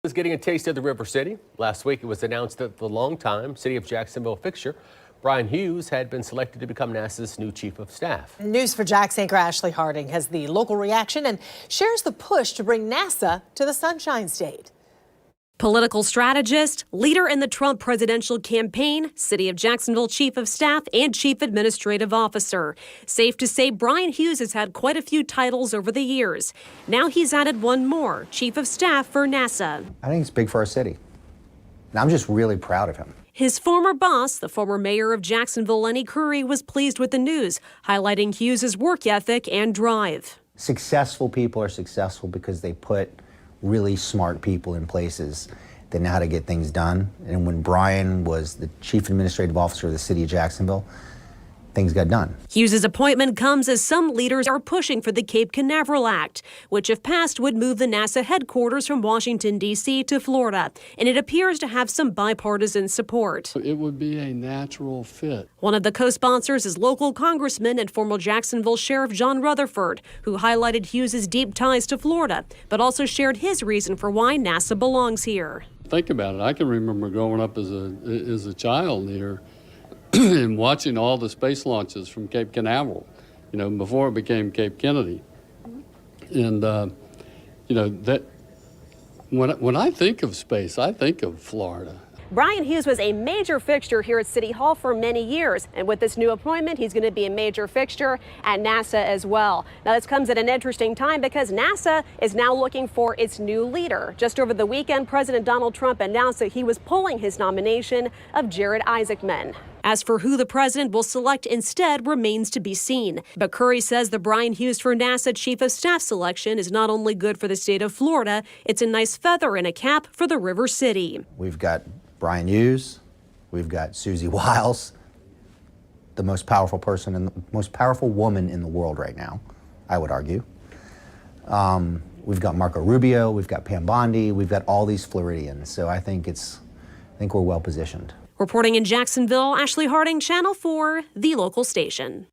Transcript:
Is getting a taste of the River City. Last week, it was announced that the longtime City of Jacksonville fixture, Brian Hughes, had been selected to become NASA's new chief of staff. News for Jax anchor Ashley Harding has the local reaction and shares the push to bring NASA to the Sunshine State. Political strategist, leader in the Trump presidential campaign, City of Jacksonville chief of staff, and chief administrative officer. Safe to say Brian Hughes has had quite a few titles over the years. Now he's added one more, chief of staff for NASA. I think it's big for our city. And I'm just really proud of him. His former boss, the former mayor of Jacksonville, Lenny Curry, was pleased with the news, highlighting Hughes' work ethic and drive. Successful people are successful because they put really smart people in places that know how to get things done. And when Brian was the chief administrative officer of the city of Jacksonville, things got done. Hughes' appointment comes as some leaders are pushing for the Cape Canaveral Act, which if passed would move the NASA headquarters from Washington, D.C. to Florida. And it appears to have some bipartisan support. It would be a natural fit. One of the co-sponsors is local congressman and former Jacksonville Sheriff John Rutherford, who highlighted Hughes' deep ties to Florida, but also shared his reason for why NASA belongs here. Think about it. I can remember growing up as a child here and watching all the space launches from Cape Canaveral, before it became Cape Kennedy. And, that when I think of space, I think of Florida. Brian Hughes was a major fixture here at City Hall for many years, and with this new appointment, he's going to be a major fixture at NASA as well. Now, this comes at an interesting time because NASA is now looking for its new leader. Just over the weekend, President Donald Trump announced that he was pulling his nomination of Jared Isaacman. As for who the president will select instead remains to be seen. But Curry says the Brian Hughes for NASA Chief of Staff selection is not only good for the state of Florida, it's a nice feather in a cap for the River City. We've got Brian Hughes, we've got Susie Wiles, the most powerful person and the most powerful woman in the world right now, I would argue. We've got Marco Rubio, we've got Pam Bondi, we've got all these Floridians. So I think we're well positioned. Reporting in Jacksonville, Ashley Harding, Channel 4, the local station.